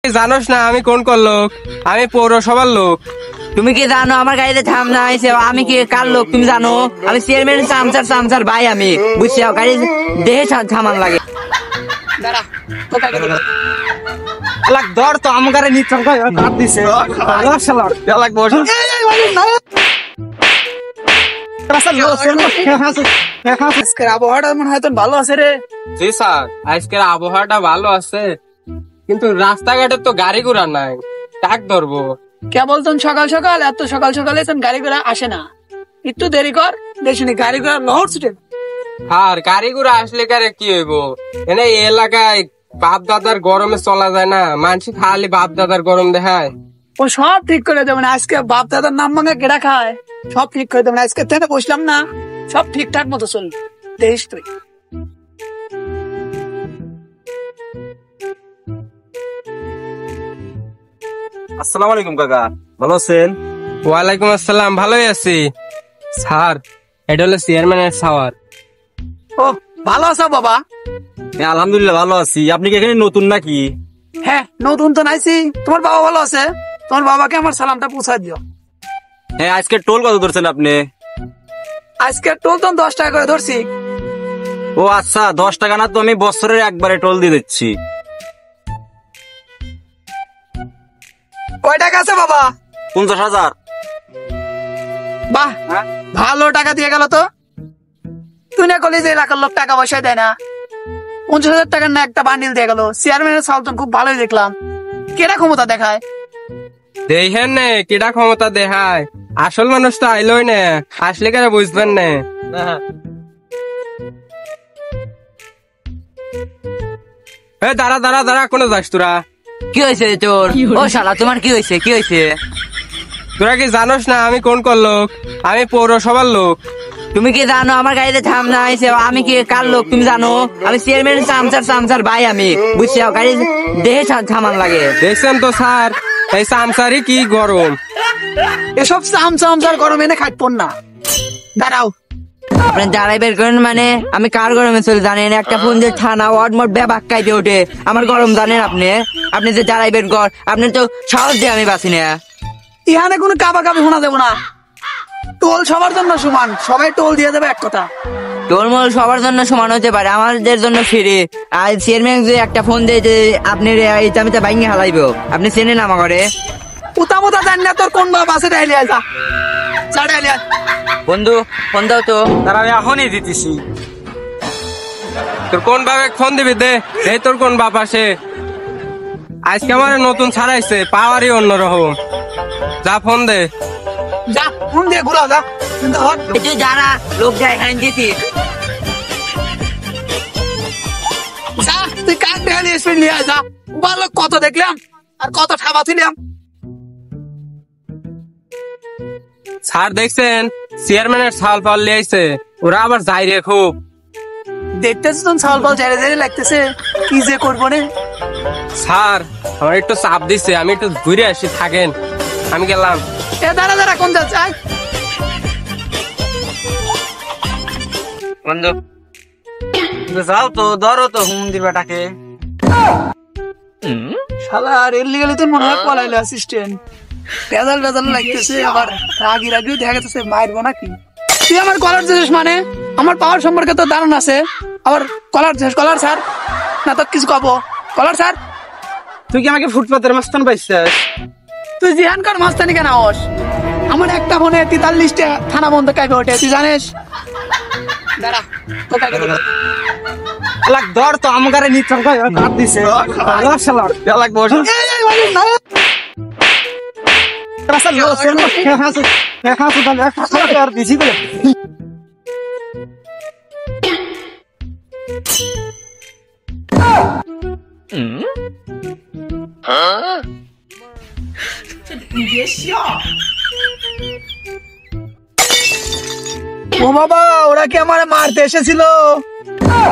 জানোস না আমি কোন লোক? আমি পৌরসভার লোক। তুমি কি জানো আমার গাড়িতে থাম না আইছে? আমি কি কার লোক তুমি জানো? আমি চেয়ারম্যান চামচার ভাই। আমি বুঝছি গাড়ি দেহে থামান লাগে। ধর তো আমার গাড়ি নিচে কাট দিছে। আজকের আবহাওয়াটা মনে হয় ভালো আছে রে। জি স্যার, আজকের আবহাওয়াটা ভালো আছে, কিন্তু রাস্তাঘাটে তো গাড়ি ঘোড়া নাই, কাক ধরবো? কে বলতেন সকাল সকাল এত সকাল সকালে গাড়ি ঘোড়া আসে না, একটু দেরি কর দেখিনি গাড়ি ঘোড়া লহর ছুটে। আর গাড়ি ঘোড়া আসলে কারে কি হইব? এনে এই এলাকায় বাপ দাদার গরমে চলা যায় না, মানুষ খালি বাপ দাদার গরম দেখায়। ও সব ঠিক করে দেবেন, আজকে বাপ দাদার নাম ভাঙা কেডা খায়, সব ঠিক করে দেবেন। আজকে থেকে বসলাম না, সব ঠিকঠাক মতো চল দেখিস তুই। আসসালামু আলাইকুম কাকা, ভালো আছেন? ওয়ালাইকুম আসসালাম, ভালোই আছি। স্যার, এটা হলো চেয়ারম্যানের শাওয়ার। ও ভালো আছো বাবা? হ্যাঁ আলহামদুলিল্লাহ ভালো আছি। আপনি কি এখানে নতুন নাকি? হ্যাঁ নতুন তো নাইছি। তোমার বাবা ভালো আছে? তোমার বাবাকে আমার সালামটা পৌঁছায় দিও। হ্যাঁ, আজকে টোল কত ধরছেন আপনি? আজকে টোল তো 10 টাকা করে ধরছি। ও আচ্ছা, 10 টাকা না তো আমি বছরের একবারে টোল দিয়ে দিচ্ছি। কয় টাকা আছে বাবা? 50,000। বাহ, ভালো টাকা দিয়ে গেল তো। তুই না করলি যে এলাকার লোক টাকা পয়সা দেয় না, 50,000 টাকার না একটা বান্ডিল দিয়ে গেল। চেয়ারম্যানের সালতন খুব ভালোই দেখলাম, কেডা ক্ষমতা দেখায়। দেখেন নে কেডা ক্ষমতা দেখায়, আসল মানুষ তো আইলই না, আসলে কেন বুঝবেন না। দাঁড়া দাঁড়া দাঁড়া, কোনো যাস তোরা? কি হয়েছে তোর? ও শালা তোমার কি হয়েছে? কি হয়েছে? তোরা কি জানোস না আমি কোন লোক? আমি পৌরসভার লোক। তুমি কি জানো আমার গাড়িতে থাম না আইছে? আমি কি কার লোক তুমি জানো? আমি চেয়ারম্যান চামচার ভাই। আমি বুঝছি গাড়ি দেহে থামান লাগে। দেখছেন তো স্যার, এই চামচারি কি গরম। এসব চামচার গরম এনে খাটপন না। দাঁড়াও, আপনি দাঁড়াই বের করেন মানে? আমি কার গরমে চলে জানেন? একটা ফোন যে থানা ওয়ার্ডমোট ব্যাপাক কাইতে ওঠে, আমার গরম জানেন আপনি? আপনি যে দাঁড়াই বের কর, আপনি তো সাহস দিয়ে আমি বাঁচি না। ইহানে কোনো কাবা কাবি শোনা দেবো না। টোল সবার জন্য সমান, সবাই টোল দিয়ে দেবে এক কথা। টোলমোল সবার জন্য সমান হতে পারে, আমাদের জন্য ফ্রি। আর চেয়ারম্যান যে একটা ফোন দিয়ে যে আপনি আমি তো বাইঙ্গে হালাইব, আপনি চেনেন আমার ঘরে? উতামুতা জানি না তোর কোন বাবা আছে, ডাইলিয়া যা যা ডাইলিয়া। বন্ধু ফোন দাও তো। তারা আমি এখনই দিতেছি। তোর কোন বাবা ফোন দিবি? দে দে, তোর কোন বাপ আসে? আজকে আমার নতুন ছাড়াইছে, পাওয়ারই অন্যরকম। যা ফোন দে। যা ফোন দিয়ে ঘুরা যা। তুই যারা লোক যায় এখানে দিতি যা, তুই কাক ডাইলিয়া এসে নিয়ে যা। ভালো কত দেখলাম আর কত ঠাবা ছিলাম। স্যার দেখছেন, চেয়ারম্যানের ছাল পাল লিয়েছে, ওরা আবার যাই রে খুব। দেখতেছিস তো ছাল পাল জারে জারে লাগতেছে, কি যে করবো রে। স্যার আমার একটু চাপ দিচ্ছে, আমি একটু ঘুরে আসি, থাকেন, আমি গেলাম। এ দাঁড়া দাঁড়া, কোন যাচ্ছে? আয় বন্ধু যাও তো, ধরো তো হুম দিবাটাকে। শালা রেল গেলে তো মনে হয় পলাইলো অ্যাসিস্ট্যান্ট। বেজাল লাগতেছে, আবার রাগিও দেখা যাচ্ছে, মারবো নাকি? তুই আমার কলার দিয়েছিস মানে? আমার পাওয়ার সম্পর্কে তো ধারণা আছে, আবার কলার দিয়েছিস? কলার স্যার না তো কিছু কব? কলার স্যার, তুই কি আমাকে ফুটপাতের মাস্তান পাইছিস? তুই জিহানকার মাস্তানি কেন হস? আমার একটা ফোনে 43টা থানা বন্ধ কাইবে ওঠে, তুই জানিস? দাঁড়া, কোথায় গেল? ধর তো আমার গাড়ি নিচে কাট দিছে। ও বাবা, ওরা কি আমার মারতে এসেছিল?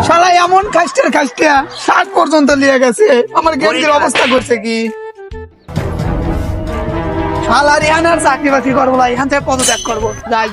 শালা এমন খাইস্টা 60 পর্যন্ত নিয়ে গেছে, আমার গেঞ্জির অবস্থা করছে কি? শালা রিহানার চাকরি বাকরি করবো না, এখান থেকে পদত্যাগ করবো, যাই।